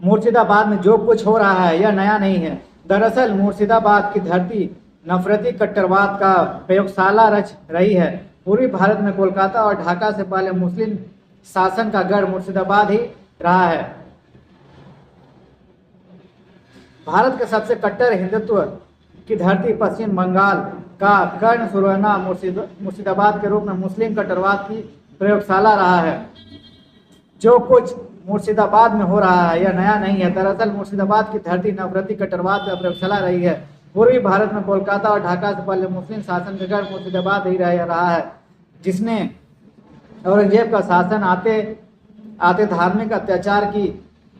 मुर्शिदाबाद में जो कुछ हो रहा है यह नया नहीं है। दरअसल मुर्शिदाबाद की धरती नफरती कट्टरवाद का प्रयोगशाला रच रही है। पूर्वी भारत में कोलकाता और ढाका से पहले मुस्लिम शासन का गढ़ मुर्शिदाबाद ही रहा है। भारत के सबसे कट्टर हिंदुत्व की धरती पश्चिम बंगाल का कर्ण सुरवना मुर्शिदाबाद के रूप में मुस्लिम कट्टरवाद की प्रयोगशाला रहा है। जो कुछ मुर्शिदाबाद में हो रहा है यह नया नहीं है। दरअसल मुर्शिदाबाद की धरती नफरती कट्टरवाद का प्रयोगशाला रही है। पूर्वी भारत में कोलकाता और ढाका से पहले मुस्लिम शासन का गढ़ मुर्शिदाबाद ही रहा है, जिसने औरंगजेब का शासन आते आते धार्मिक अत्याचार की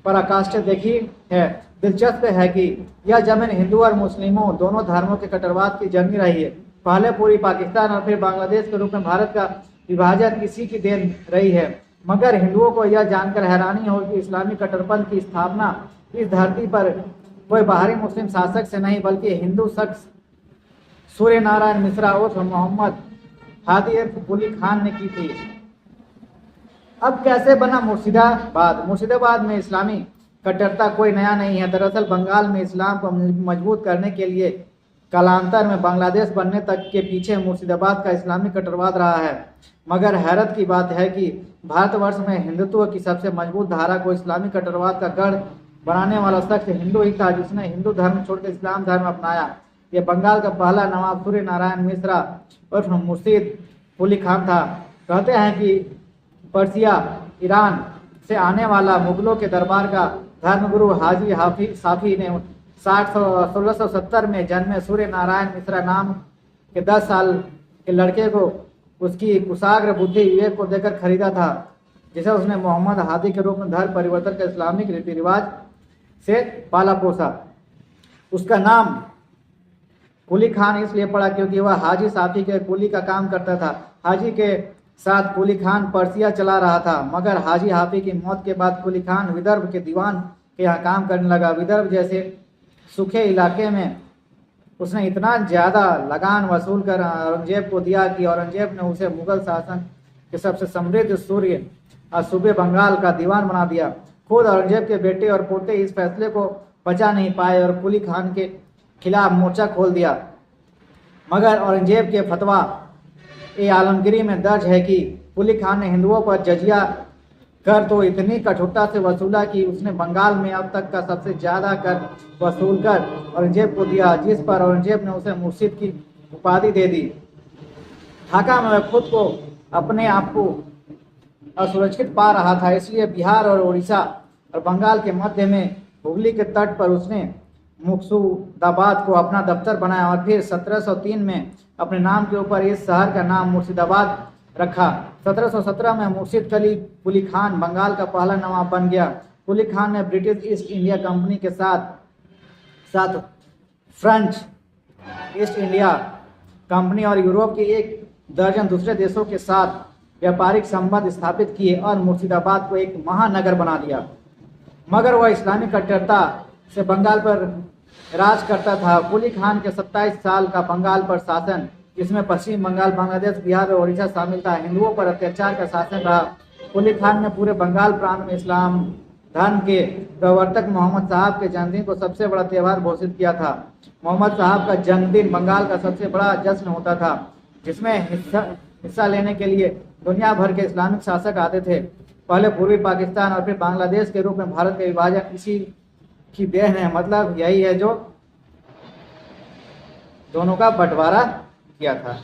पराकाष्ठा देखी है। दिलचस्प है कि यह जमीन हिंदू और मुस्लिमों दोनों धर्मों के कट्टरवाद की जमी रही है। पहले पूरी पाकिस्तान और फिर बांग्लादेश के रूप में भारत का विभाजन इसी की देन रही है। मगर हिंदुओं को यह जानकर हैरानी हो कि इस्लामी कट्टरपंथ की स्थापना इस धरती पर कोई बाहरी मुस्लिम शासक से नहीं बल्कि हिंदू शख्स सूर्य नारायण मिश्रा उर्फ मोहम्मद हादी उर्फ कुली खान ने की थी। अब कैसे बना मुर्शिदाबाद? मुर्शिदाबाद में इस्लामी कट्टरता कोई नया नहीं है। दरअसल बंगाल में इस्लाम को मजबूत करने के लिए कालांतर में बांग्लादेश बनने तक के पीछे मुर्शिदाबाद का इस्लामी कट्टरवाद रहा है। मगर हैरत की बात है कि भारतवर्ष में हिंदुत्व की सबसे मजबूत धारा को इस्लामी कट्टरवाद का गढ़ बनाने वाला शख्स हिंदू ही था, जिसने हिंदू धर्म छोड़कर इस्लाम धर्म अपनाया। ये बंगाल का पहला नवाब सूर्य नारायण मिश्रा उर्फ मुर्शीद कुली खान था। कहते हैं कि पर्सिया ईरान से आने वाला मुगलों के दरबार का धर्मगुरु हाजी हाफिज साफी ने 1670 में जन्मे सूर्य नारायण मिश्रा नाम के 10 साल के लड़के को उसकी कुशाग्र बुद्धि विवेक को देकर खरीदा था, जिसे उसने मोहम्मद हादी के रूप में धर्म परिवर्तन के इस्लामिक रीति रिवाज से पाला पोसा। उसका नाम कुली खान इसलिए पड़ा क्योंकि वह हाजी साफी के कुली का काम करता था। हाजी के साथ कुली खान पर्सिया चला रहा था, मगर हाजी हाफी की मौत के बाद कुली खान विदर्भ के दीवान के यहाँ काम करने लगा। विदर्भ जैसे सूखे इलाके में उसने इतना ज़्यादा लगान वसूल कर औरंगजेब को दिया कि औरंगजेब ने उसे मुगल शासन के सबसे समृद्ध सूर्य सूबे बंगाल का दीवान बना दिया। खुद औरंगजेब के बेटे और पोते इस फैसले को बचा नहीं पाए और कुली खान के खिलाफ मोर्चा खोल दिया। मगर औरंगजेब के फतवा ए आलमगिरी में दर्ज है कि कुली खान ने हिंदुओं पर जजिया कर तो इतनी कठोरता से वसूला कि उसने बंगाल में अब तक का सबसे ज्यादा कर वसूल कर औरंगजेब को दिया, जिस पर औरंगजेब ने उसे मुर्शिद की उपाधि दे दी। ढाका में वह खुद को अपने आप को असुरक्षित पा रहा था, इसलिए बिहार और उड़ीसा और बंगाल के मध्य में हुगली के तट पर उसने मुर्शिदाबाद को अपना दफ्तर बनाया और फिर 1703 में अपने नाम के ऊपर इस शहर का नाम मुर्शिदाबाद रखा। 1717 में मुर्शिद कुली खान बंगाल का पहला नवाब बन गया। कुली खान ने ब्रिटिश ईस्ट इंडिया कंपनी के साथ फ्रेंच ईस्ट इंडिया कंपनी और यूरोप के 1 दर्जन दूसरे देशों के साथ व्यापारिक संबंध स्थापित किए और मुर्शिदाबाद को एक महानगर बना दिया। मगर वह इस्लामी कट्टरता से बंगाल पर राज करता था। कुली खान के 27 साल का बंगाल पर शासन, जिसमें पश्चिम बंगाल, बांग्लादेश, बिहार और उड़ीसा शामिल था, हिंदुओं पर अत्याचार का शासन रहा। कुली खान ने पूरे बंगाल प्रांत में इस्लाम धर्म के प्रवर्तक मोहम्मद साहब के जन्मदिन को सबसे बड़ा त्यौहार घोषित किया था। मोहम्मद साहब का जन्मदिन बंगाल का सबसे बड़ा जश्न होता था, जिसमें हिस्सा लेने के लिए दुनिया भर के इस्लामिक शासक आते थे। पहले पूर्वी पाकिस्तान और फिर बांग्लादेश के रूप में भारत का विभाजन इसी की देन है। मतलब यही है जो दोनों का बंटवारा किया था।